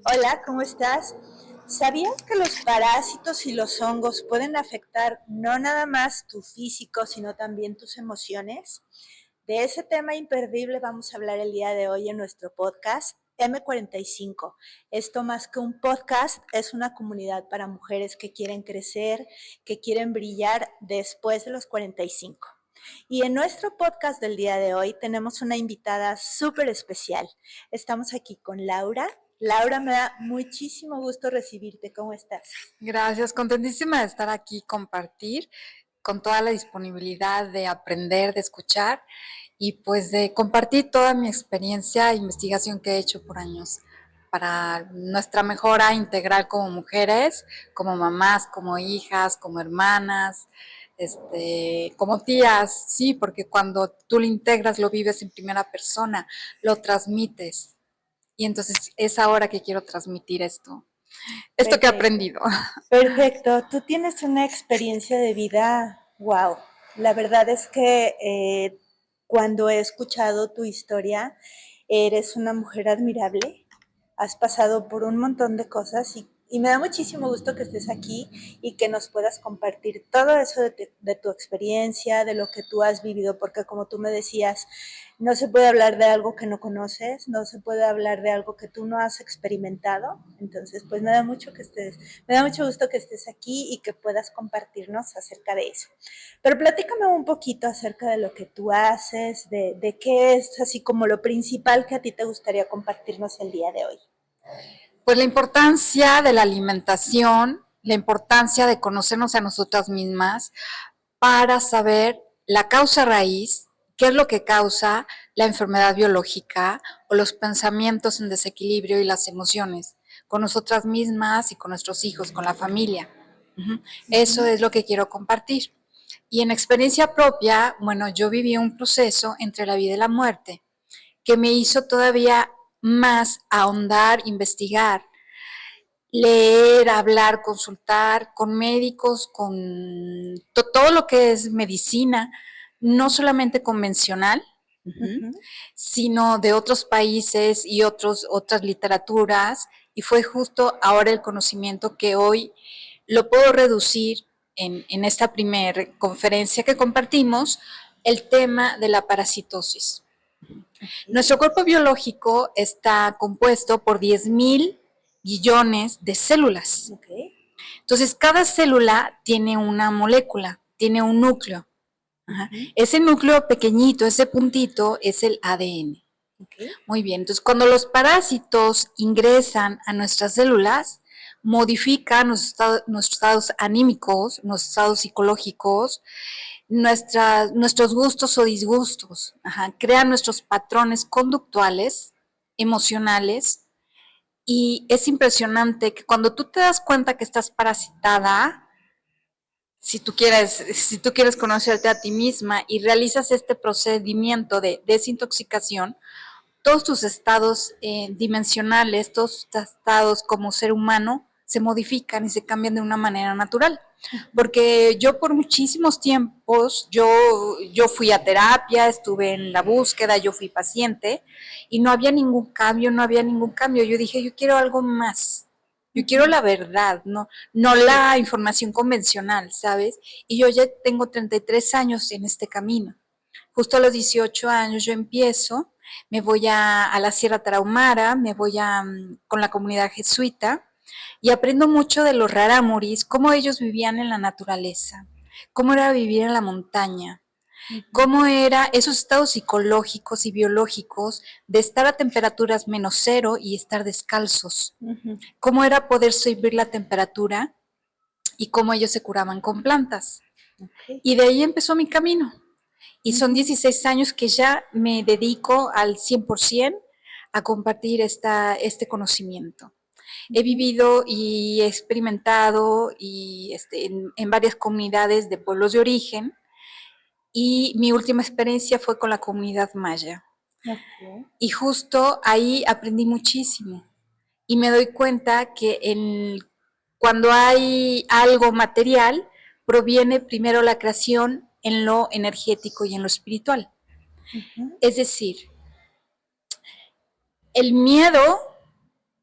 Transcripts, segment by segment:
Hola, ¿cómo estás? ¿Sabías que los parásitos y los hongos pueden afectar no nada más tu físico, sino también tus emociones? De ese tema imperdible vamos a hablar el día de hoy en nuestro podcast M45. Esto más que un podcast es una comunidad para mujeres que quieren crecer, que quieren brillar después de los 45. Y en nuestro podcast del día de hoy tenemos una invitada súper especial. Estamos aquí con Laura. Laura, me da muchísimo gusto recibirte. ¿Cómo estás? Gracias, contentísima de estar aquí, compartir con toda la disponibilidad de aprender, de escuchar y pues de compartir toda mi experiencia e investigación que he hecho por años para nuestra mejora integral como mujeres, como mamás, como hijas, como hermanas, como tías, sí, porque cuando tú lo integras, lo vives en primera persona, lo transmites. Y entonces es ahora que quiero transmitir esto que he Perfecto. aprendido. Perfecto. Tú tienes una experiencia de vida, wow. La verdad es que cuando he escuchado tu historia, eres una mujer admirable. Has pasado por un montón de cosas y me da muchísimo gusto que estés aquí y que nos puedas compartir todo eso de tu experiencia, de lo que tú has vivido, porque como tú me decías, no se puede hablar de algo que no conoces, no se puede hablar de algo que tú no has experimentado. Entonces, pues me da mucho gusto que estés aquí y que puedas compartirnos acerca de eso. Pero platícame un poquito acerca de lo que tú haces, de qué es así como lo principal que a ti te gustaría compartirnos el día de hoy. Pues la importancia de la alimentación, la importancia de conocernos a nosotras mismas para saber la causa raíz, qué es lo que causa la enfermedad biológica o los pensamientos en desequilibrio y las emociones con nosotras mismas y con nuestros hijos, con la familia. Eso es lo que quiero compartir. Y en experiencia propia, bueno, yo viví un proceso entre la vida y la muerte que me hizo todavía más ahondar, investigar, leer, hablar, consultar con médicos, con todo lo que es medicina, no solamente convencional, Ujú. sino de otros países y otras literaturas. Y fue justo ahora el conocimiento que hoy lo puedo reducir en esta primera conferencia que compartimos, el tema de la parasitosis. Okay. Nuestro cuerpo biológico está compuesto por 10.000 billones de células. Okay. Entonces, cada célula tiene una molécula, tiene un núcleo. Ajá. Uh-huh. Ese núcleo pequeñito, ese puntito, es el ADN. Okay. Muy bien, entonces cuando los parásitos ingresan a nuestras células, modifican nuestros estados anímicos, nuestros estados psicológicos, nuestros gustos o disgustos, ajá, crean nuestros patrones conductuales, emocionales, y es impresionante que cuando tú te das cuenta que estás parasitada, si tú quieres conocerte a ti misma y realizas este procedimiento de desintoxicación, todos tus estados dimensionales, todos tus estados como ser humano se modifican y se cambian de una manera natural. Porque yo por muchísimos tiempos, yo fui a terapia, estuve en la búsqueda, yo fui paciente y no había ningún cambio, no había ningún cambio. Yo dije, yo quiero algo más. Yo quiero Uh-huh. la verdad, no Sí. la información convencional, ¿sabes? Y yo ya tengo 33 años en este camino. Justo a los 18 años yo empiezo, me voy a la Sierra Tarahumara, me voy con la comunidad jesuita y aprendo mucho de los rarámuris, cómo ellos vivían en la naturaleza, cómo era vivir en la montaña, Uh-huh. cómo era esos estados psicológicos y biológicos de estar a temperaturas -0 y estar descalzos, Uh-huh. cómo era poder subir la temperatura y cómo ellos se curaban con plantas. Okay. Y de ahí empezó mi camino. Y son Uh-huh. 16 años que ya me dedico al 100% a compartir este conocimiento. He Uh-huh. vivido y he experimentado en varias comunidades de pueblos de origen y mi última experiencia fue con la comunidad maya. Okay. Y justo ahí aprendí muchísimo y me doy cuenta que cuando hay algo material, proviene primero la creación en lo energético y en lo espiritual. Uh-huh. Es decir, el miedo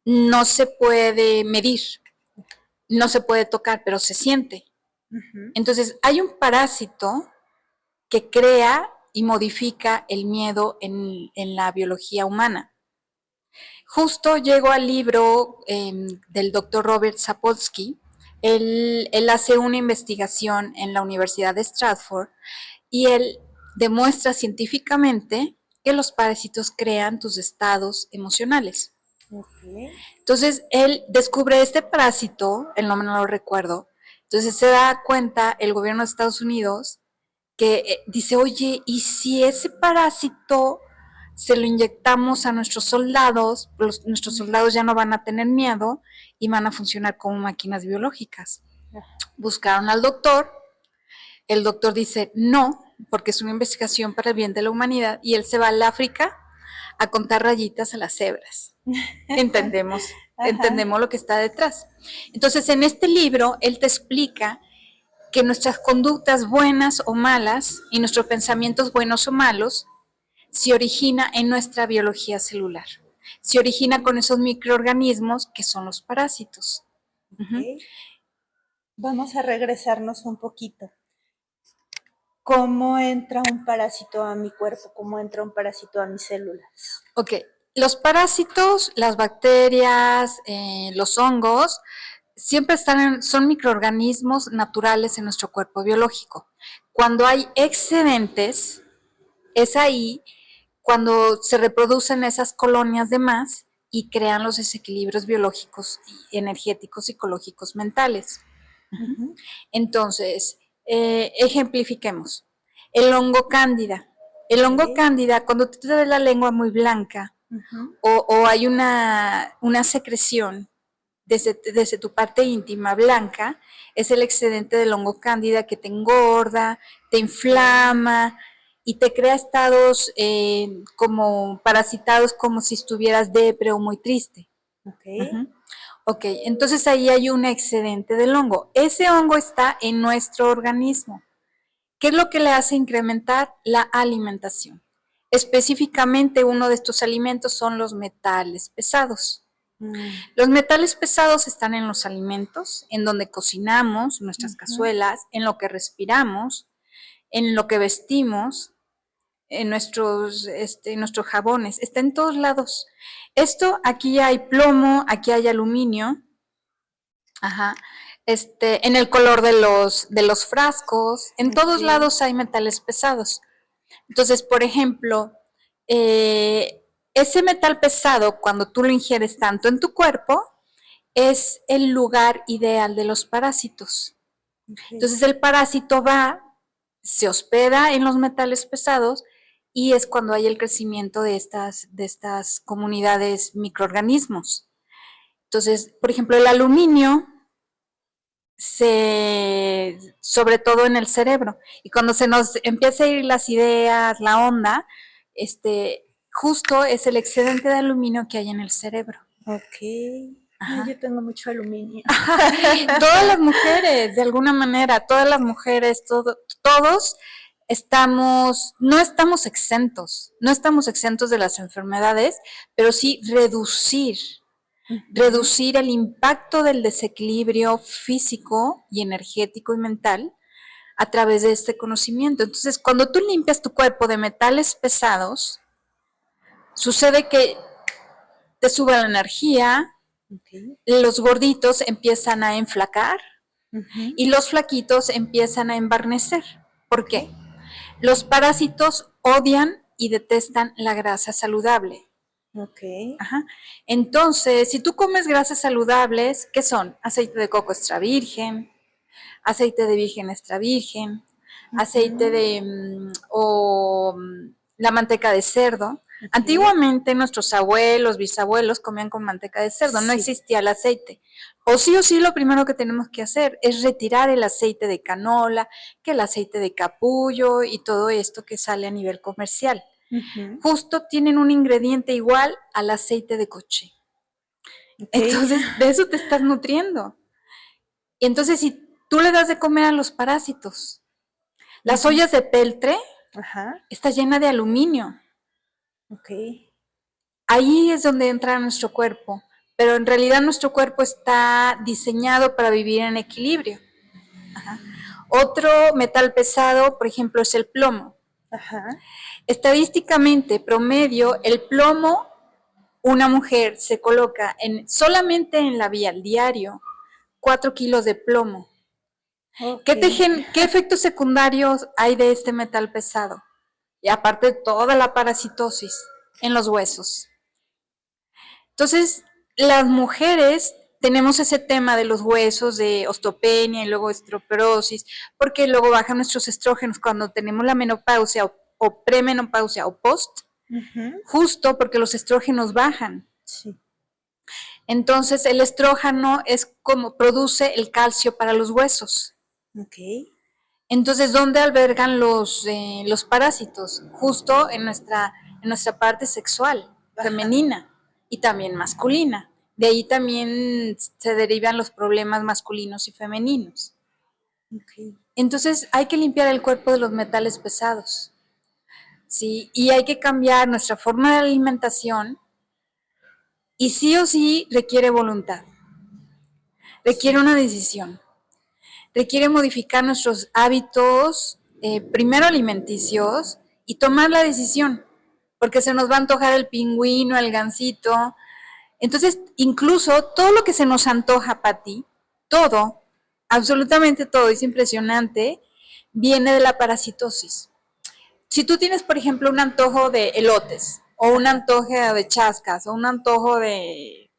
no se puede medir, no se puede tocar, pero se siente. Entonces, hay un parásito que crea y modifica el miedo en la biología humana. Justo llego al libro del doctor Robert Sapolsky. Él hace una investigación en la Universidad de Stratford y él demuestra científicamente que los parásitos crean tus estados emocionales. Okay. Entonces, él descubre este parásito, el nombre no lo recuerdo, entonces se da cuenta el gobierno de Estados Unidos que dice, oye, ¿y si ese parásito se lo inyectamos a nuestros soldados? Nuestros soldados ya no van a tener miedo y van a funcionar como máquinas biológicas. Buscaron al doctor, el doctor dice, no, porque es una investigación para el bien de la humanidad, y él se va al África a contar rayitas a las cebras. Entendemos lo que está detrás. Entonces, en este libro, él te explica que nuestras conductas buenas o malas y nuestros pensamientos buenos o malos se origina en nuestra biología celular. Se origina con esos microorganismos que son los parásitos. Okay. Vamos a regresarnos un poquito. ¿Cómo entra un parásito a mi cuerpo? ¿Cómo entra un parásito a mis células? Ok, los parásitos, las bacterias, los hongos, siempre son microorganismos naturales en nuestro cuerpo biológico. Cuando hay excedentes, es ahí cuando se reproducen esas colonias de más y crean los desequilibrios biológicos, energéticos, psicológicos, mentales. Entonces, ejemplifiquemos. El hongo cándida. El hongo cándida, cuando tú te ves la lengua muy blanca o hay una secreción desde tu parte íntima blanca, es el excedente del hongo cándida que te engorda, te inflama y te crea estados como parasitados, como si estuvieras depre o muy triste. Ok, entonces ahí hay un excedente del hongo. Ese hongo está en nuestro organismo. ¿Qué es lo que le hace incrementar? La alimentación. Específicamente, uno de estos alimentos son los metales pesados. Los metales pesados están en los alimentos, en donde cocinamos, nuestras cazuelas, en lo que respiramos, en lo que vestimos, en nuestros jabones, está en todos lados. Esto, aquí hay plomo, aquí hay aluminio, en el color de los frascos, en todos lados hay metales pesados. Entonces, por ejemplo, ese metal pesado, cuando tú lo ingieres tanto en tu cuerpo, es el lugar ideal de los parásitos. Entonces, el parásito se hospeda en los metales pesados y es cuando hay el crecimiento de estas comunidades microorganismos. Entonces, por ejemplo, el aluminio sobre todo en el cerebro. Y cuando se nos empieza a ir las ideas, la onda, justo es el excedente de aluminio que hay en el cerebro. Ok. Ay, yo tengo mucho aluminio. Todas las mujeres, de alguna manera, todas las mujeres, todos no estamos exentos de las enfermedades, pero sí reducir el impacto del desequilibrio físico y energético y mental a través de este conocimiento. Entonces, cuando tú limpias tu cuerpo de metales pesados, sucede que te sube la energía, los gorditos empiezan a enflacar y los flaquitos empiezan a embarnecer. ¿Por qué? Los parásitos odian y detestan la grasa saludable. Entonces, si tú comes grasas saludables, ¿qué son? Aceite de coco extra virgen, aceite de virgen extra virgen, aceite de la manteca de cerdo. Antiguamente nuestros abuelos, bisabuelos comían con manteca de cerdo, no existía el aceite. O sí, lo primero que tenemos que hacer es retirar el aceite de canola, que el aceite de capullo y todo esto que sale a nivel comercial. Justo tienen un ingrediente igual al aceite de coche. Entonces, de eso te estás nutriendo. Y entonces, si tú le das de comer a los parásitos, las ollas de peltre está llena de aluminio. Ahí es donde entra nuestro cuerpo pero en realidad nuestro cuerpo está diseñado para vivir en equilibrio. Ajá. Otro metal pesado, por ejemplo, es el plomo. Ajá. Estadísticamente, promedio, el plomo, una mujer se coloca solamente en la vía al diario 4 kilos de plomo. Okay. ¿Qué efectos secundarios hay de este metal pesado? Y aparte de toda la parasitosis en los huesos. Entonces, las mujeres tenemos ese tema de los huesos, de osteopenia y luego osteoporosis, porque luego bajan nuestros estrógenos cuando tenemos la menopausia o premenopausia o post, justo porque los estrógenos bajan. Sí. Entonces, el estrógeno es como produce el calcio para los huesos. Okay. Entonces, ¿dónde albergan los parásitos? Justo en nuestra parte sexual, femenina y también masculina. De ahí también se derivan los problemas masculinos y femeninos. Okay. Entonces, hay que limpiar el cuerpo de los metales pesados, ¿sí? Y hay que cambiar nuestra forma de alimentación y sí o sí requiere voluntad, requiere una decisión, requiere modificar nuestros hábitos, primero alimenticios, y tomar la decisión, porque se nos va a antojar el pingüino, el gansito. Entonces, incluso todo lo que se nos antoja, Pati, todo, absolutamente todo, es impresionante, viene de la parasitosis. Si tú tienes, por ejemplo, un antojo de elotes, o un antojo de chascas, o un antojo de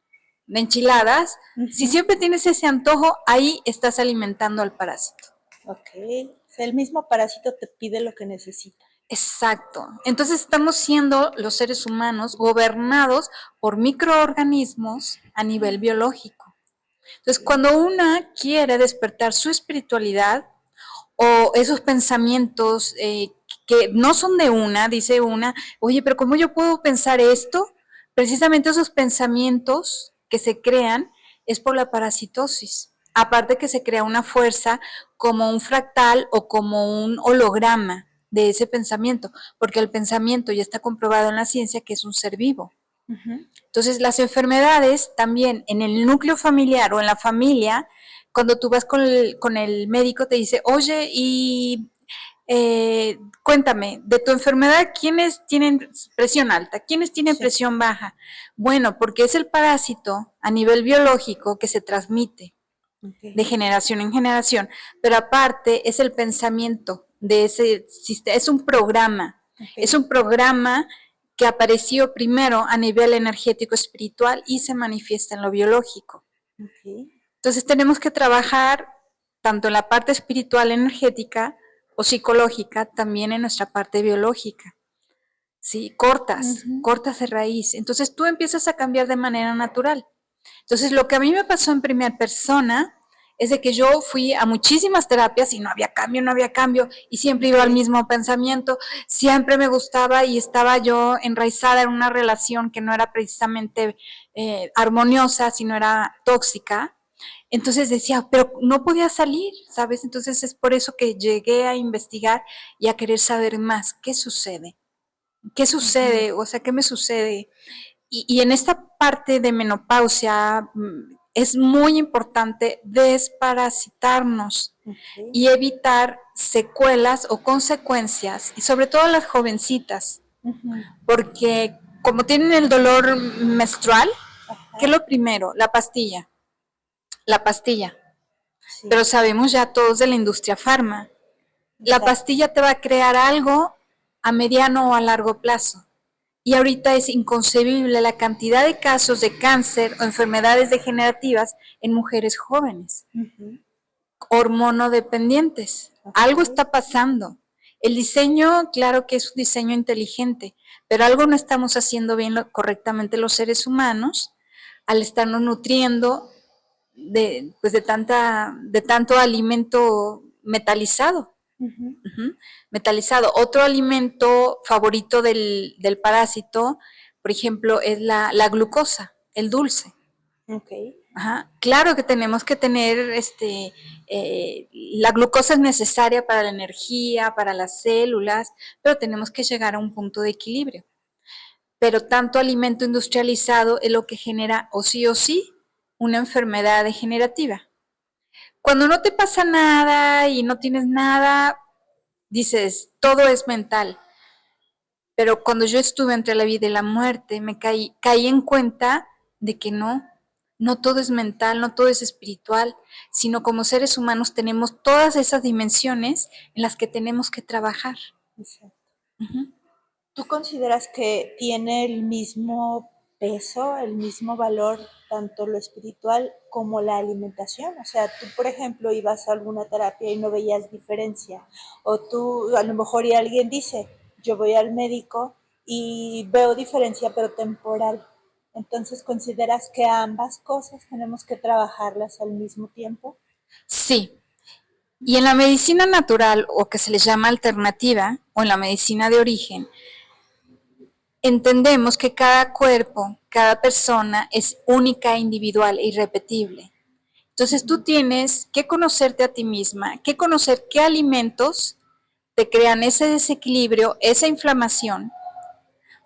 enchiladas, si siempre tienes ese antojo, ahí estás alimentando al parásito. Ok. O sea, el mismo parásito te pide lo que necesita. Exacto. Entonces estamos siendo los seres humanos gobernados por microorganismos a nivel biológico. Entonces, cuando una quiere despertar su espiritualidad o esos pensamientos que no son de una, dice una, oye, pero ¿cómo yo puedo pensar esto? Precisamente esos pensamientos que se crean es por la parasitosis. Aparte que se crea una fuerza como un fractal o como un holograma de ese pensamiento, porque el pensamiento ya está comprobado en la ciencia que es un ser vivo. Entonces, las enfermedades también en el núcleo familiar o en la familia, cuando tú vas con el médico, te dice, oye, y cuéntame, de tu enfermedad, ¿quiénes tienen presión alta? ¿Quiénes tienen presión baja? Bueno, porque es el parásito a nivel biológico que se transmite de generación en generación, pero aparte es el pensamiento de ese sistema, es un programa, que apareció primero a nivel energético espiritual y se manifiesta en lo biológico. Entonces tenemos que trabajar tanto en la parte espiritual energética o psicológica, también en nuestra parte biológica. ¿Sí? Cortas de raíz. Entonces tú empiezas a cambiar de manera natural. Entonces lo que a mí me pasó en primera persona es de que yo fui a muchísimas terapias y no había cambio, y siempre iba al mismo pensamiento, siempre me gustaba y estaba yo enraizada en una relación que no era precisamente armoniosa, sino era tóxica. Entonces decía, pero no podía salir, ¿sabes? Entonces es por eso que llegué a investigar y a querer saber más, ¿qué sucede? ¿Qué sucede? O sea, ¿qué me sucede? Y en esta parte de menopausia es muy importante desparasitarnos y evitar secuelas o consecuencias, y sobre todo las jovencitas, porque como tienen el dolor menstrual, ¿qué es lo primero? La pastilla. Sí. Pero sabemos ya todos de la industria farma. La pastilla te va a crear algo a mediano o a largo plazo. Y ahorita es inconcebible la cantidad de casos de cáncer o enfermedades degenerativas en mujeres jóvenes, hormonodependientes. Algo está pasando. El diseño, claro que es un diseño inteligente, pero algo no estamos haciendo bien correctamente los seres humanos al estarnos nutriendo de tanto alimento metalizado. Metalizado. Otro alimento favorito del parásito, por ejemplo, es la glucosa, el dulce. Ajá. Claro que tenemos que tener, la glucosa es necesaria para la energía, para las células, pero tenemos que llegar a un punto de equilibrio. pero tanto alimento industrializado es lo que genera o sí una enfermedad degenerativa. Cuando no te pasa nada y no tienes nada, dices, todo es mental. Pero cuando yo estuve entre la vida y la muerte, caí en cuenta de que no todo es mental, no todo es espiritual, sino como seres humanos tenemos todas esas dimensiones en las que tenemos que trabajar. Exacto. Uh-huh. ¿Tú consideras que tiene el mismo peso, el mismo valor, tanto lo espiritual como la alimentación? O sea, tú, por ejemplo, ibas a alguna terapia y no veías diferencia. O tú, a lo mejor, y alguien dice, yo voy al médico y veo diferencia, pero temporal. Entonces, ¿consideras que ambas cosas tenemos que trabajarlas al mismo tiempo? Sí. Y en la medicina natural, o que se le llama alternativa, o en la medicina de origen, entendemos que cada cuerpo, cada persona es única, individual e irrepetible. Entonces tú tienes que conocerte a ti misma, que conocer qué alimentos te crean ese desequilibrio, esa inflamación,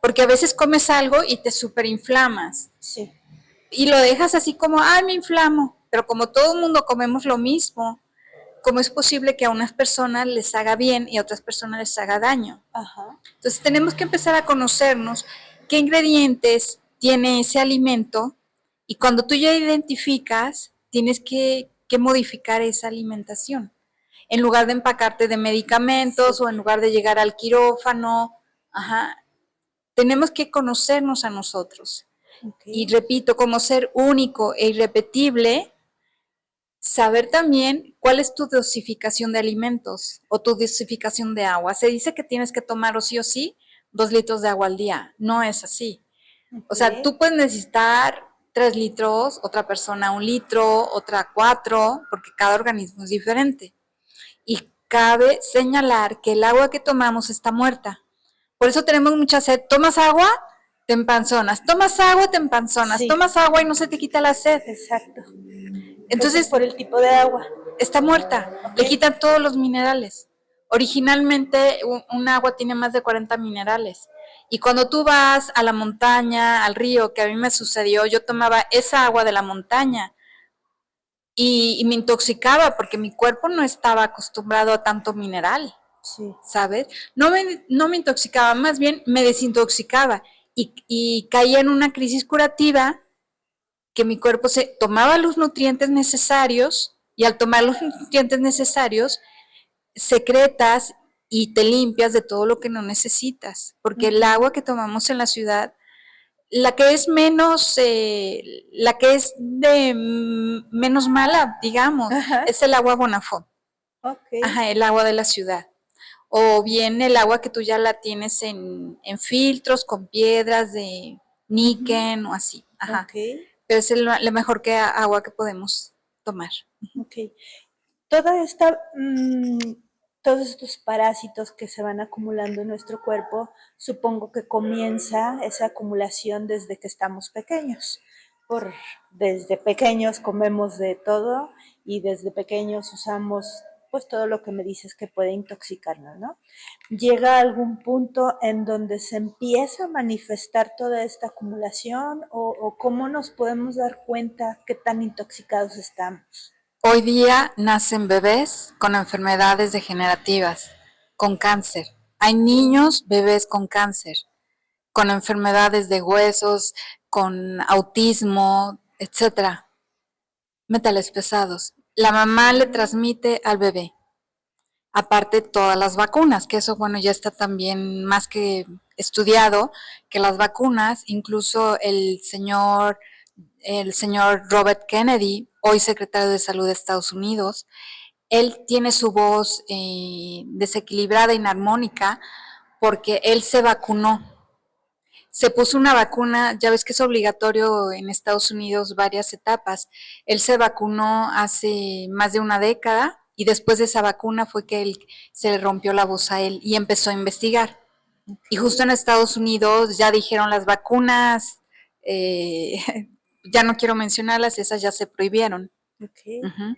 porque a veces comes algo y te superinflamas. Sí. Y lo dejas así como, ay, me inflamo. Pero como todo el mundo comemos lo mismo, ¿cómo es posible que a unas personas les haga bien y a otras personas les haga daño? Ajá. Entonces tenemos que empezar a conocernos qué ingredientes tiene ese alimento y cuando tú ya identificas, tienes que modificar esa alimentación. En lugar de empacarte de medicamentos Sí. o en lugar de llegar al quirófano, ajá, tenemos que conocernos a nosotros. Y Ok. repito, como ser único e irrepetible, saber también cuál es tu dosificación de alimentos o tu dosificación de agua. Se dice que tienes que tomar o sí 2 litros de agua al día. No es así. O sea, Ok. tú puedes necesitar 3 litros, otra persona 1 litro, otra 4, porque cada organismo es diferente. Y cabe señalar que el agua que tomamos está muerta. Por eso tenemos mucha sed. ¿Tomas agua? Te empanzonas. ¿Tomas agua? Te empanzonas. Sí, ¿Tomas agua y no se te quita la sed? exacto. Eso es Entonces, por el tipo de agua. está muerta, Ok. le quitan todos los minerales. Originalmente un agua tiene más de 40 minerales. Y cuando tú vas a la montaña, al río, que a mí me sucedió, yo tomaba esa agua de la montaña y me intoxicaba porque mi cuerpo no estaba acostumbrado a tanto mineral, Sí. ¿sabes? No me intoxicaba, más bien me desintoxicaba y caía en una crisis curativa que mi cuerpo se tomaba los nutrientes necesarios y al tomar los nutrientes necesarios secretas y te limpias de todo lo que no necesitas, porque el agua que tomamos en la ciudad, la que es menos, la que es de menos mala, digamos, Ajá. es el agua Bonafont, Ok. ajá, el agua de la ciudad. O bien el agua que tú ya la tienes en filtros con piedras de Ujú. níquel o así, ajá. Ok. Pero es la mejor agua que podemos tomar. Ok. Toda esta, todos estos parásitos que se van acumulando en nuestro cuerpo, supongo que comienza esa acumulación desde que estamos pequeños. Por, desde pequeños comemos de todo y desde pequeños usamos pues todo lo que me dices que puede intoxicarnos, ¿no? Llega algún punto en donde se empieza a manifestar toda esta acumulación o cómo nos podemos dar cuenta qué tan intoxicados estamos. Hoy día nacen bebés con enfermedades degenerativas, con cáncer. Hay Okay. niños, bebés con cáncer, con enfermedades de huesos, con autismo, etcétera. Metales pesados. La mamá le Okay. transmite al bebé. Aparte todas las vacunas, que eso bueno ya está también más que estudiado, que las vacunas, incluso el señor Robert Kennedy, hoy secretario de Salud de Estados Unidos, él tiene su voz desequilibrada, inarmónica, porque él se vacunó. Se puso una vacuna, ya ves que es obligatorio en Estados Unidos varias etapas. Él se vacunó hace más de una década y después de esa vacuna fue que él se le rompió la voz a él y empezó a investigar. Y justo Okay. en Estados Unidos ya dijeron las vacunas, eh, ya no quiero mencionarlas, esas ya se prohibieron. Okay. Uh-huh.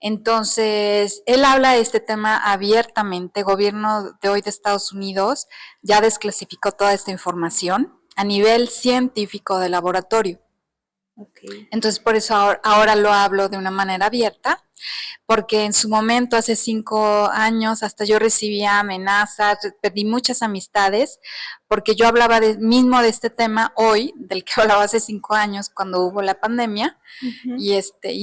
Entonces, él habla de este tema abiertamente. El gobierno de hoy de Estados Unidos ya desclasificó toda esta información. a nivel científico de laboratorio. Okay. Entonces, por eso ahora lo hablo de una manera abierta, porque en su momento, hace 5 años, hasta yo recibía amenazas, perdí muchas amistades, porque yo hablaba mismo de este tema hoy, del que hablaba hace 5 años, cuando hubo la pandemia, y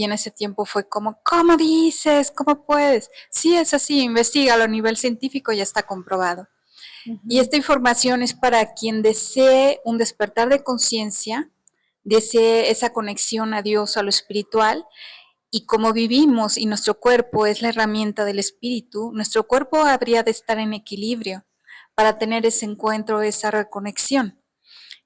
en ese tiempo fue como, ¿cómo dices? ¿Cómo puedes? Sí, es así, investígalo a nivel científico, ya está comprobado. Y esta información es para quien desee un despertar de conciencia, desee esa conexión a Dios, a lo espiritual, y como vivimos y nuestro cuerpo es la herramienta del espíritu, nuestro cuerpo habría de estar en equilibrio para tener ese encuentro, esa reconexión.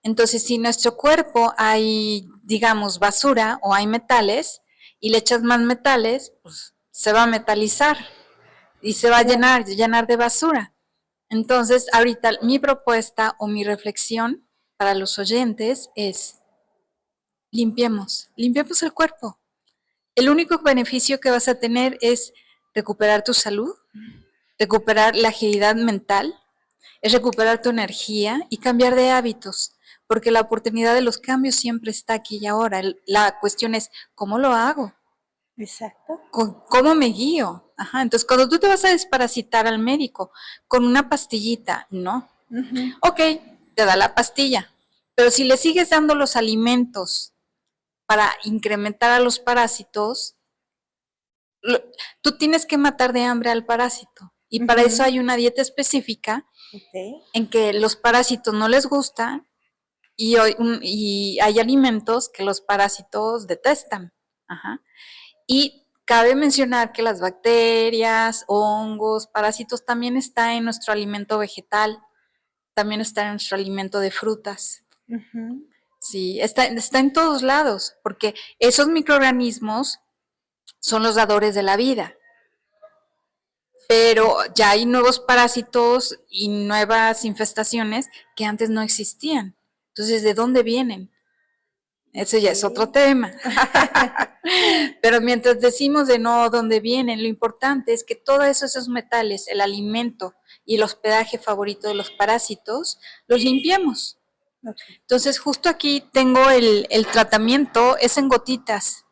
Entonces, si en nuestro cuerpo hay, digamos, basura o hay metales y le echas más metales, pues se va a metalizar y se va a llenar de basura. Entonces, ahorita mi propuesta o mi reflexión para los oyentes es limpiemos el cuerpo. El único beneficio que vas a tener es recuperar tu salud, recuperar la agilidad mental, es recuperar tu energía y cambiar de hábitos, porque la oportunidad de los cambios siempre está aquí y ahora. La cuestión es, ¿cómo lo hago? Exacto. ¿Cómo me guío? Ajá, entonces cuando tú te vas a desparasitar al médico con una pastillita, no. Ok, te da la pastilla, pero si le sigues dando los alimentos para incrementar a los parásitos, tú tienes que matar de hambre al parásito. Y para eso hay una dieta específica en que los parásitos no les gustan y hay alimentos que los parásitos detestan. Ajá. Y cabe mencionar que las bacterias, hongos, parásitos también están en nuestro alimento vegetal, también está en nuestro alimento de frutas. Sí, está en todos lados, porque esos microorganismos son los dadores de la vida. Pero ya hay nuevos parásitos y nuevas infestaciones que antes no existían. Entonces, ¿de dónde vienen? Ese ya es otro tema. Pero mientras decimos de no dónde vienen, lo importante es que todos esos metales, el alimento y el hospedaje favorito de los parásitos, los limpiemos. Entonces, justo aquí tengo el tratamiento, es en gotitas.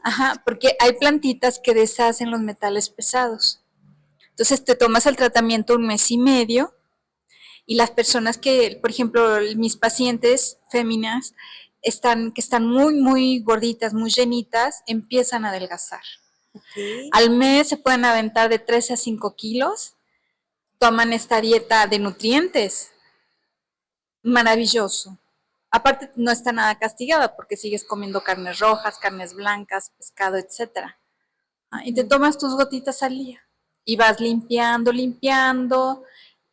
Ajá, porque hay plantitas que deshacen los metales pesados. Entonces, te tomas el tratamiento 1 mes y medio y las personas que, por ejemplo, mis pacientes féminas, que están muy, muy gorditas, muy llenitas, empiezan a adelgazar. Al mes se pueden aventar de 13 a 5 kilos, toman esta dieta de nutrientes. Maravilloso. Aparte, no está nada castigada porque sigues comiendo carnes rojas, carnes blancas, pescado, etc. Y te tomas tus gotitas al día y vas limpiando,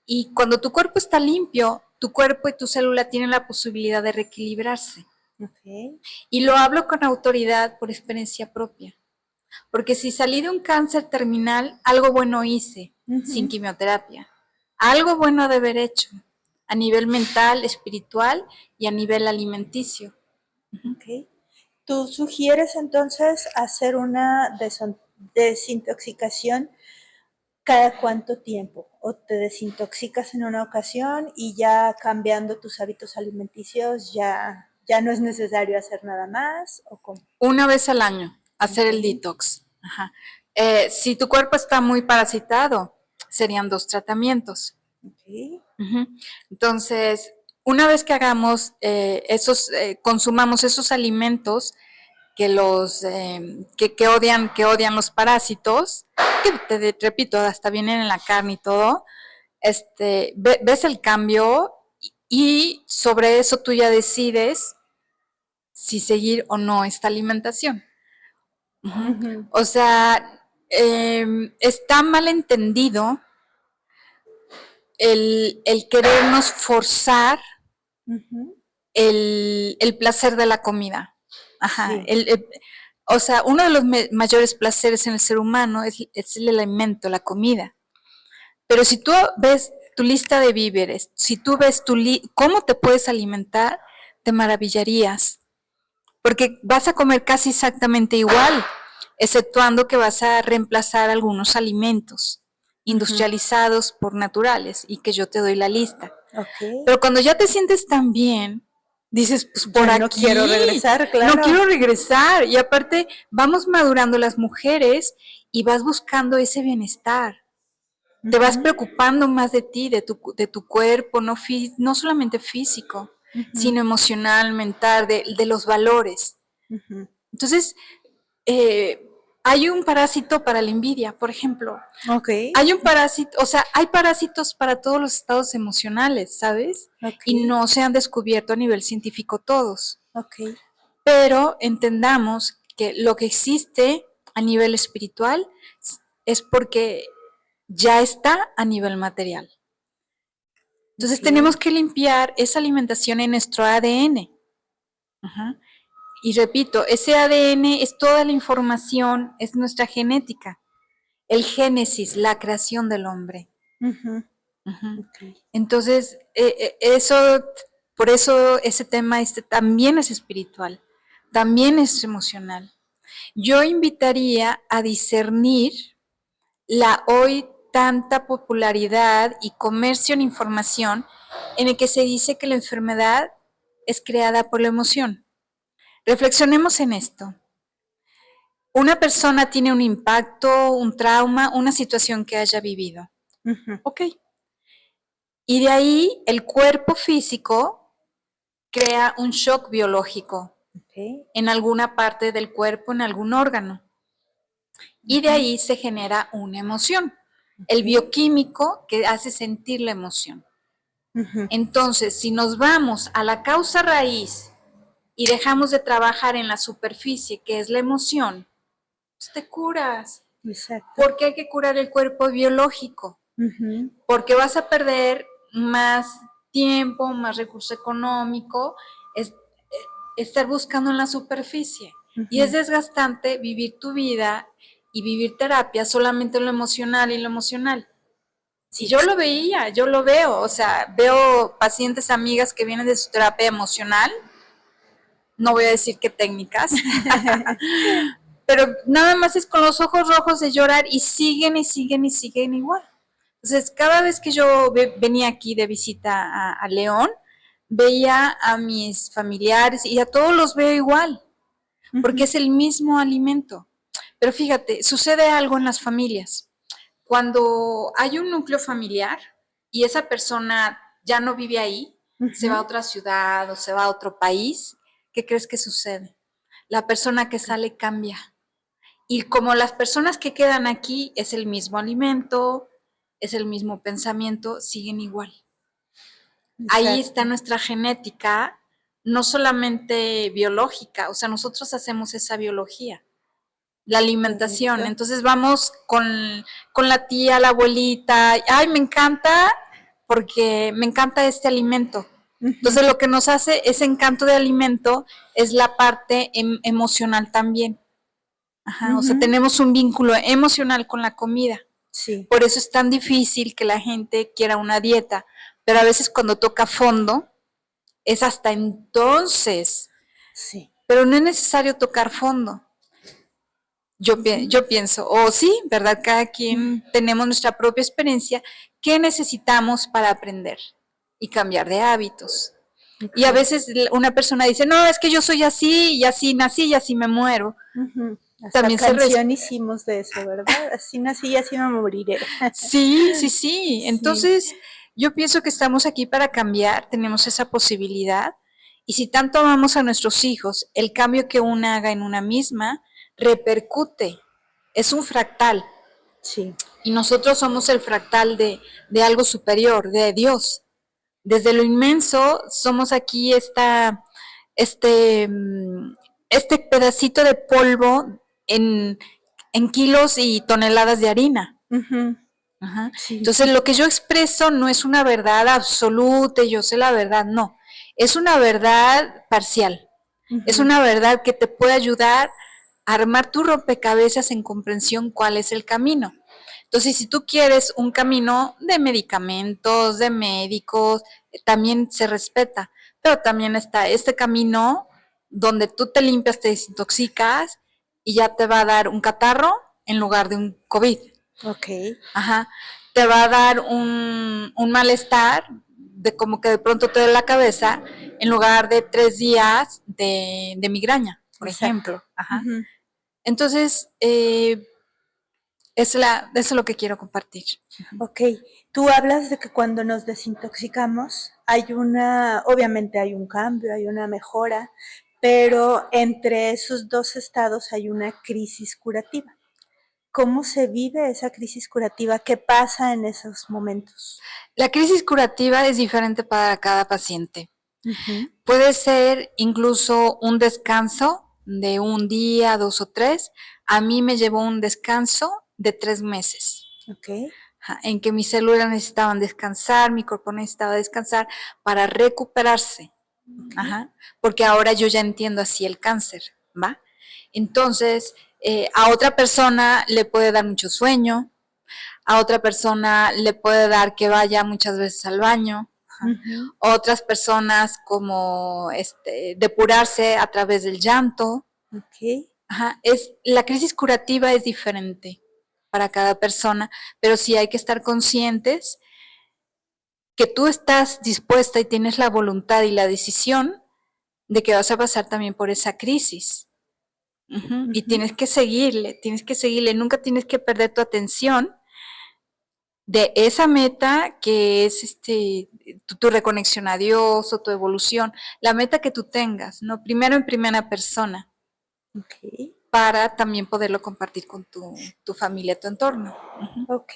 y cuando tu cuerpo está limpio, tu cuerpo y tu célula tienen la posibilidad de reequilibrarse. Y lo hablo con autoridad por experiencia propia, porque si salí de un cáncer terminal, algo bueno hice, sin quimioterapia, algo bueno de haber hecho, a nivel mental, espiritual y a nivel alimenticio. ¿Tú sugieres entonces hacer una desintoxicación cada cuánto tiempo? ¿O te desintoxicas en una ocasión y ya cambiando tus hábitos alimenticios ya no es necesario hacer nada más? ¿O cómo? Una vez al año, hacer el detox. Ajá. Si tu cuerpo está muy parasitado, serían 2 tratamientos. Entonces, una vez que hagamos consumamos esos alimentos que odian los parásitos, que te repito, hasta vienen en la carne y todo, ves el cambio y sobre eso tú ya decides si seguir o no esta alimentación. O sea, está mal entendido el querernos forzar el placer de la comida. Ajá. O sea, uno de los mayores placeres en el ser humano es el alimento, la comida. Pero si tú ves tu lista de víveres, si tú ves cómo te puedes alimentar, te maravillarías. Porque vas a comer casi exactamente igual, exceptuando que vas a reemplazar algunos alimentos industrializados por naturales y que yo te doy la lista. Ok. Pero cuando ya te sientes tan bien, dices, pues por Ya aquí. no quiero regresar, claro. No quiero regresar. Y aparte, vamos madurando las mujeres y vas buscando ese bienestar. Te vas preocupando más de ti, de tu cuerpo, no solamente físico, sino emocional, mental, de los valores. Entonces, hay un parásito para la envidia, por ejemplo. Ok. Hay un parásito, o sea, hay parásitos para todos los estados emocionales, ¿sabes? Ok. Y no se han descubierto a nivel científico todos. Ok. Pero entendamos que lo que existe a nivel espiritual es porque ya está a nivel material. Entonces tenemos que limpiar esa alimentación en nuestro ADN. Ajá. Y repito, ese ADN es toda la información, es nuestra genética, el génesis, la creación del hombre. Okay. Entonces, por eso ese tema también es espiritual, también es emocional. Yo invitaría a discernir la hoy tanta popularidad y comercio en información en el que se dice que la enfermedad es creada por la emoción. Reflexionemos en esto. Una persona tiene un impacto, un trauma, una situación que haya vivido. Ok. Y de ahí el cuerpo físico crea un shock biológico en alguna parte del cuerpo, en algún órgano. Y de ahí se genera una emoción, el bioquímico que hace sentir la emoción. Entonces, si nos vamos a la causa raíz y dejamos de trabajar en la superficie, que es la emoción, pues te curas. Exacto. Porque hay que curar el cuerpo biológico. Porque vas a perder más tiempo, más recurso económico, estar buscando en la superficie. Y es desgastante vivir tu vida y vivir terapia solamente en lo emocional y lo emocional. Si yo lo veía, yo lo veo, o sea, veo pacientes, amigas que vienen de su terapia emocional, no voy a decir qué técnicas, pero nada más es con los ojos rojos de llorar y siguen y siguen y siguen igual. Entonces, cada vez que yo venía aquí de visita a León, veía a mis familiares y a todos los veo igual, porque es el mismo alimento. Pero fíjate, sucede algo en las familias. Cuando hay un núcleo familiar y esa persona ya no vive ahí, se va a otra ciudad o se va a otro país, ¿qué crees que sucede? La persona que sale cambia. Y como las personas que quedan aquí es el mismo alimento, es el mismo pensamiento, siguen igual. Exacto. Ahí está nuestra genética, no solamente biológica, o sea, nosotros hacemos esa biología, la alimentación. Perfecto. Entonces vamos con la tía, la abuelita, ay, me encanta porque me encanta este alimento. Entonces lo que nos hace ese encanto de alimento es la parte emocional también. Ajá, o sea, tenemos un vínculo emocional con la comida. Sí. Por eso es tan difícil que la gente quiera una dieta. Pero a veces cuando toca fondo, es hasta entonces. Sí. Pero no es necesario tocar fondo. Yo pienso, o sí, ¿verdad? Cada quien tenemos nuestra propia experiencia. ¿Qué necesitamos para aprender y cambiar de hábitos? Okay. Y a veces una persona dice, no, es que yo soy así, y así nací, y así me muero. Hasta también canción hicimos de eso, ¿verdad? Así nací y así me moriré. Sí. Entonces, yo pienso que estamos aquí para cambiar, tenemos esa posibilidad. Y si tanto amamos a nuestros hijos, el cambio que una haga en una misma repercute. Es un fractal. Sí. Y nosotros somos el fractal de algo superior, de Dios. Desde lo inmenso somos aquí este pedacito de polvo en kilos y toneladas de harina. Ajá. Sí. Entonces lo que yo expreso no es una verdad absoluta, yo sé la verdad, no. Es una verdad parcial. Es una verdad que te puede ayudar a armar tu rompecabezas en comprensión cuál es el camino. Entonces, si tú quieres un camino de medicamentos, de médicos, también se respeta, pero también está este camino donde tú te limpias, te desintoxicas y ya te va a dar un catarro en lugar de un COVID. Ok. Ajá. Te va a dar un malestar de como que de pronto te duele la cabeza en lugar de 3 días de migraña, por ejemplo. Ajá. Entonces, eso es lo que quiero compartir. Ok, tú hablas de que cuando nos desintoxicamos obviamente hay un cambio, hay una mejora, pero entre esos dos estados hay una crisis curativa. ¿Cómo se vive esa crisis curativa? ¿Qué pasa en esos momentos? La crisis curativa es diferente para cada paciente. Puede ser incluso un descanso de un día, 2 o 3. A mí me llevó un descanso de 3 meses. Okay. En que mis células necesitaban descansar, mi cuerpo necesitaba descansar para recuperarse. Okay. Porque ahora yo ya entiendo así el cáncer, ¿va? Entonces, a otra persona le puede dar mucho sueño, a otra persona le puede dar que vaya muchas veces al baño, otras personas como depurarse a través del llanto. Okay. La crisis curativa es diferente para cada persona, pero sí hay que estar conscientes que tú estás dispuesta y tienes la voluntad y la decisión de que vas a pasar también por esa crisis. Y tienes que seguirle, nunca tienes que perder tu atención de esa meta que es tu reconexión a Dios o tu evolución, la meta que tú tengas, ¿no? Primero en primera persona. Okay. Para también poderlo compartir con tu familia, tu entorno. Ok,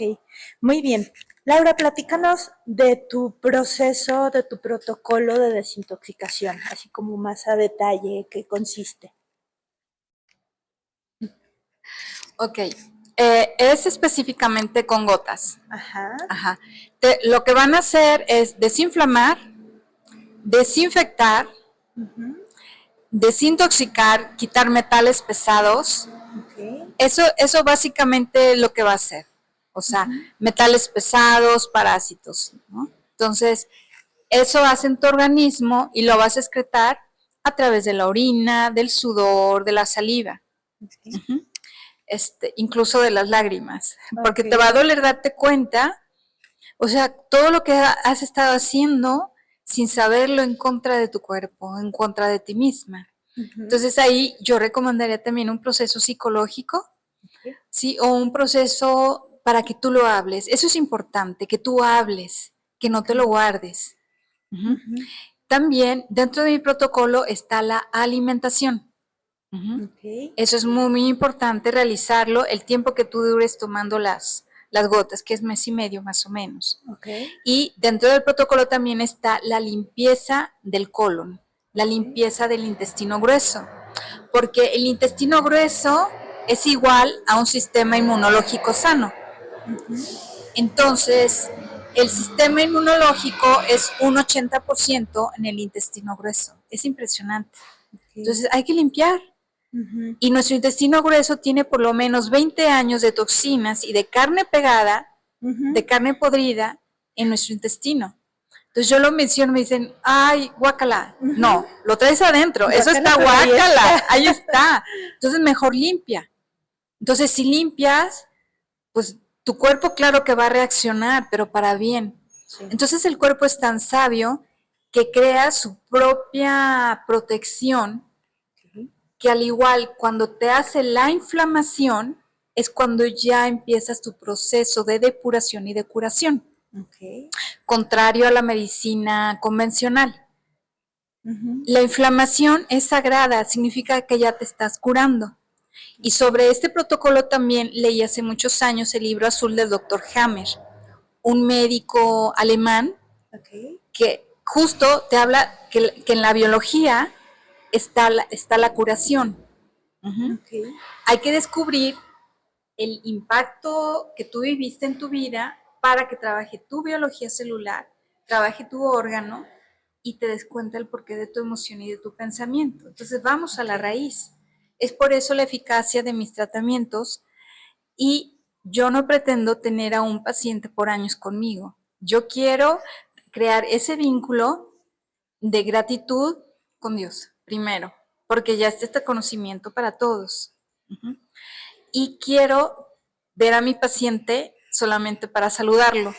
muy bien. Laura, platícanos de tu proceso, de tu protocolo de desintoxicación, así como más a detalle, qué consiste. Ok, es específicamente con gotas. Lo que van a hacer es desinflamar, desinfectar, desintoxicar, quitar metales pesados. Okay. Eso básicamente es lo que va a hacer. O sea, metales pesados, parásitos, ¿no? Entonces, eso hace en tu organismo y lo vas a excretar a través de la orina, del sudor, de la saliva. Okay. Incluso de las lágrimas. Porque te va a doler darte cuenta, o sea, todo lo que has estado haciendo sin saberlo en contra de tu cuerpo, en contra de ti misma. Entonces ahí yo recomendaría también un proceso psicológico, ¿sí? O un proceso para que tú lo hables. Eso es importante, que tú hables, que no te lo guardes. También dentro de mi protocolo está la alimentación. Eso es muy, muy importante realizarlo el tiempo que tú dures tomando las gotas, que es mes y medio más o menos. Y dentro del protocolo también está la limpieza del colon, la limpieza del intestino grueso, porque el intestino grueso es igual a un sistema inmunológico sano. Entonces, el sistema inmunológico es un 80% en el intestino grueso. Es impresionante. Entonces, hay que limpiar. Y nuestro intestino grueso tiene por lo menos 20 años de toxinas y de carne pegada, de carne podrida en nuestro intestino. Entonces yo lo menciono, me dicen, ay, guácala. No, lo traes adentro, guácala, eso está guácala, ahí está. Entonces mejor limpia. Entonces si limpias, pues tu cuerpo claro que va a reaccionar, pero para bien. Sí. Entonces el cuerpo es tan sabio que crea su propia protección, que al igual cuando te hace la inflamación, es cuando ya empiezas tu proceso de depuración y de curación. Contrario a la medicina convencional. La inflamación es sagrada, significa que ya te estás curando. Y sobre este protocolo también leí hace muchos años el libro azul del Dr. Hammer, un médico alemán que justo te habla que en la biología está la curación. Hay que descubrir el impacto que tú viviste en tu vida para que trabaje tu biología celular, trabaje tu órgano y te des cuenta el porqué de tu emoción y de tu pensamiento. Entonces vamos a la raíz. Es por eso la eficacia de mis tratamientos y yo no pretendo tener a un paciente por años conmigo. Yo quiero crear ese vínculo de gratitud con Dios, primero, porque ya está este conocimiento para todos. Y quiero ver a mi paciente solamente para saludarlo,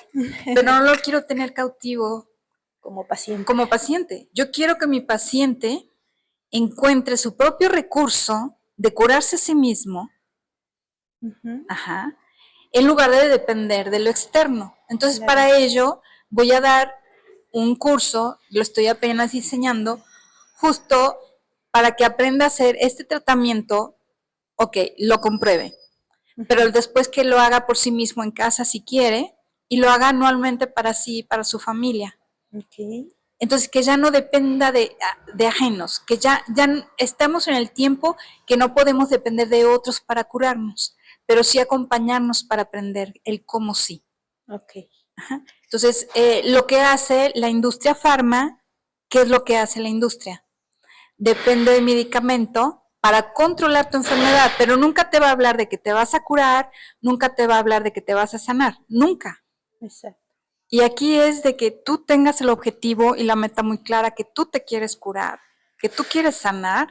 pero no lo quiero tener cautivo como paciente. Como paciente. Yo quiero que mi paciente encuentre su propio recurso de curarse a sí mismo, en lugar de depender de lo externo. Entonces, Claro. para ello, voy a dar un curso, lo estoy apenas diseñando, justo para que aprenda a hacer este tratamiento, lo compruebe, pero después que lo haga por sí mismo en casa si quiere, y lo haga anualmente para sí y para su familia. Entonces, que ya no dependa de ajenos, que ya estamos en el tiempo que no podemos depender de otros para curarnos, pero sí acompañarnos para aprender el cómo sí. Entonces, lo que hace la industria farma, ¿qué es lo que hace la industria? Depende del medicamento para controlar tu enfermedad, pero nunca te va a hablar de que te vas a curar, nunca te va a hablar de que te vas a sanar, nunca. Exacto. Y aquí es de que tú tengas el objetivo y la meta muy clara, que tú te quieres curar, que tú quieres sanar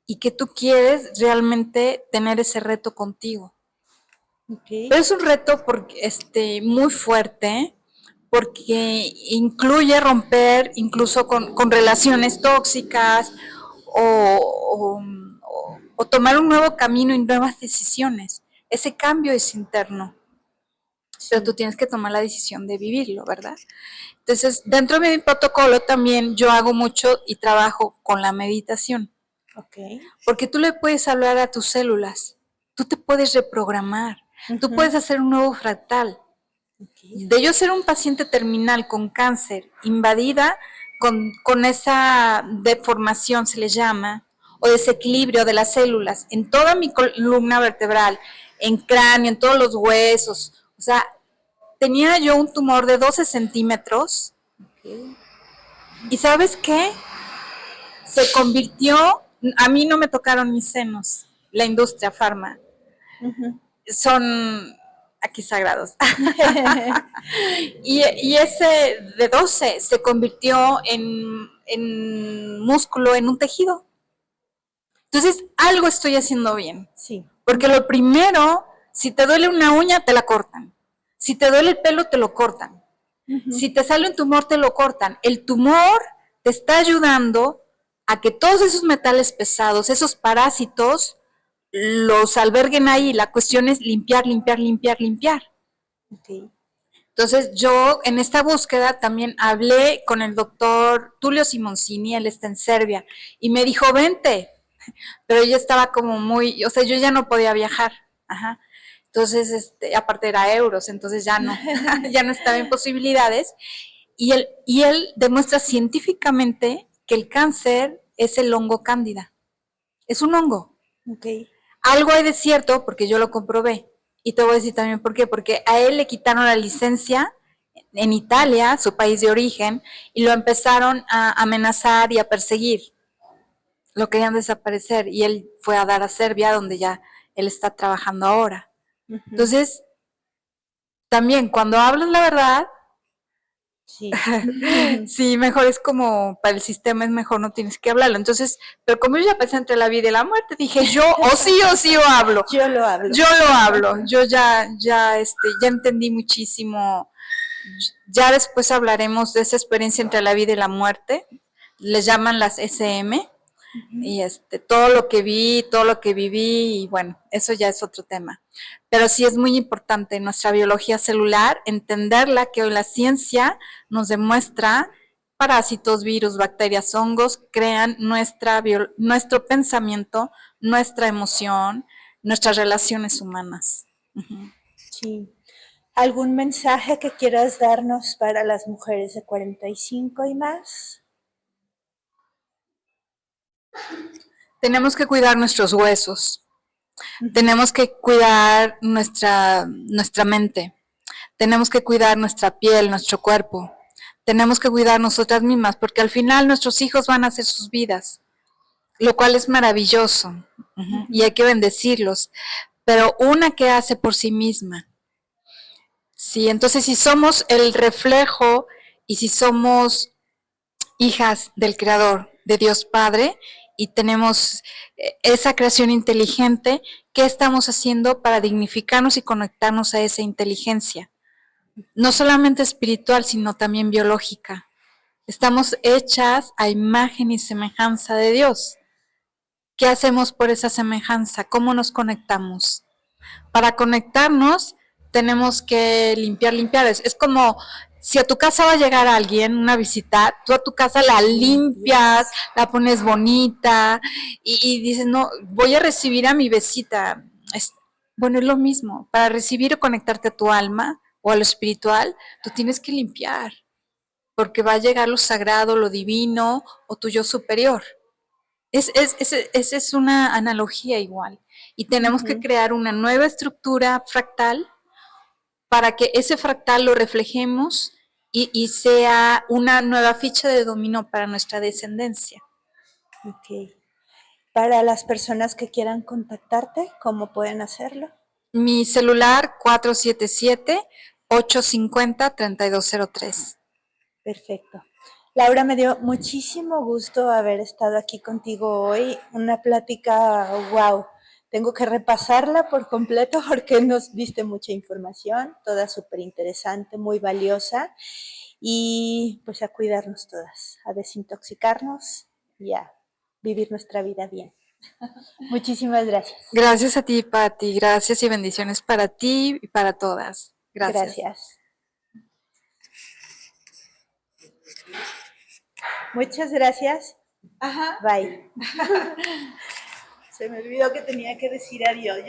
y que tú quieres realmente tener ese reto contigo. Pero es un reto muy fuerte, porque incluye romper incluso con relaciones tóxicas o tomar un nuevo camino y nuevas decisiones. Ese cambio es interno, pero tú tienes que tomar la decisión de vivirlo, ¿verdad? Entonces, dentro de mi protocolo también yo hago mucho y trabajo con la meditación. Porque tú le puedes hablar a tus células, tú te puedes reprogramar, tú puedes hacer un nuevo fractal. De yo ser un paciente terminal con cáncer, invadida con esa deformación, se le llama, o desequilibrio de las células en toda mi columna vertebral, en cráneo, en todos los huesos. O sea, tenía yo un tumor de 12 centímetros. ¿Y sabes qué? Se convirtió, a mí no me tocaron mis senos, la industria farma. Son aquí sagrados. y ese de 12 se convirtió en músculo, en un tejido. Entonces, algo estoy haciendo bien. Sí. Porque lo primero, si te duele una uña, te la cortan. Si te duele el pelo, te lo cortan. Si te sale un tumor, te lo cortan. El tumor te está ayudando a que todos esos metales pesados, esos parásitos, los alberguen ahí. La cuestión es limpiar, limpiar, limpiar, limpiar. Entonces yo en esta búsqueda también hablé con el doctor Tulio Simoncini, él está en Serbia, y me dijo, vente, pero yo estaba como muy, o sea, yo ya no podía viajar, entonces, aparte era euros, entonces ya no, ya no estaba en posibilidades, y él demuestra científicamente que el cáncer es el hongo cándida, es un hongo. Algo hay de cierto, porque yo lo comprobé, y te voy a decir también por qué, porque a él le quitaron la licencia en Italia, su país de origen, y lo empezaron a amenazar y a perseguir. Lo querían desaparecer y él fue a dar a Serbia, donde ya él está trabajando ahora. Entonces, también cuando hablas la verdad, sí, mejor es como para el sistema, es mejor no tienes que hablarlo. Entonces, pero como yo ya pensé entre la vida y la muerte, dije yo o sí o hablo. Yo lo hablo. Yo lo hablo. Yo ya entendí muchísimo. Ya después hablaremos de esa experiencia entre la vida y la muerte. Les llaman las SM. Y todo lo que vi, todo lo que viví, y bueno, eso ya es otro tema. Pero sí es muy importante nuestra biología celular, entenderla, que hoy la ciencia nos demuestra parásitos, virus, bacterias, hongos, crean nuestro pensamiento, nuestra emoción, nuestras relaciones humanas. Sí. ¿Algún mensaje que quieras darnos para las mujeres de 45 y más? Tenemos que cuidar nuestros huesos, tenemos que cuidar nuestra mente, tenemos que cuidar nuestra piel, nuestro cuerpo, tenemos que cuidar nosotras mismas, porque al final nuestros hijos van a hacer sus vidas, lo cual es maravilloso, y hay que bendecirlos, pero una que hace por sí misma. Sí, entonces si somos el reflejo y si somos hijas del Creador, de Dios Padre, y tenemos esa creación inteligente, ¿qué estamos haciendo para dignificarnos y conectarnos a esa inteligencia? No solamente espiritual, sino también biológica. Estamos hechas a imagen y semejanza de Dios. ¿Qué hacemos por esa semejanza? ¿Cómo nos conectamos? Para conectarnos tenemos que limpiar. Es como si a tu casa va a llegar alguien, una visita, tú a tu casa la limpias, la pones bonita y dices, no, voy a recibir a mi visita. Bueno, es lo mismo. Para recibir o conectarte a tu alma o a lo espiritual, tú tienes que limpiar, porque va a llegar lo sagrado, lo divino o tu yo superior. Esa es una analogía igual. Y tenemos que crear una nueva estructura fractal para que ese fractal lo reflejemos y sea una nueva ficha de dominó para nuestra descendencia. Ok. Para las personas que quieran contactarte, ¿cómo pueden hacerlo? Mi celular 477-850-3203. Perfecto. Laura, me dio muchísimo gusto haber estado aquí contigo hoy. Una plática, wow. Tengo que repasarla por completo porque nos diste mucha información, toda súper interesante, muy valiosa. Y pues a cuidarnos todas, a desintoxicarnos y a vivir nuestra vida bien. Muchísimas gracias. Gracias a ti, Patti. Gracias y bendiciones para ti y para todas. Gracias. Gracias. Muchas gracias. Ajá. Bye. Se me olvidó que tenía que decir adiós.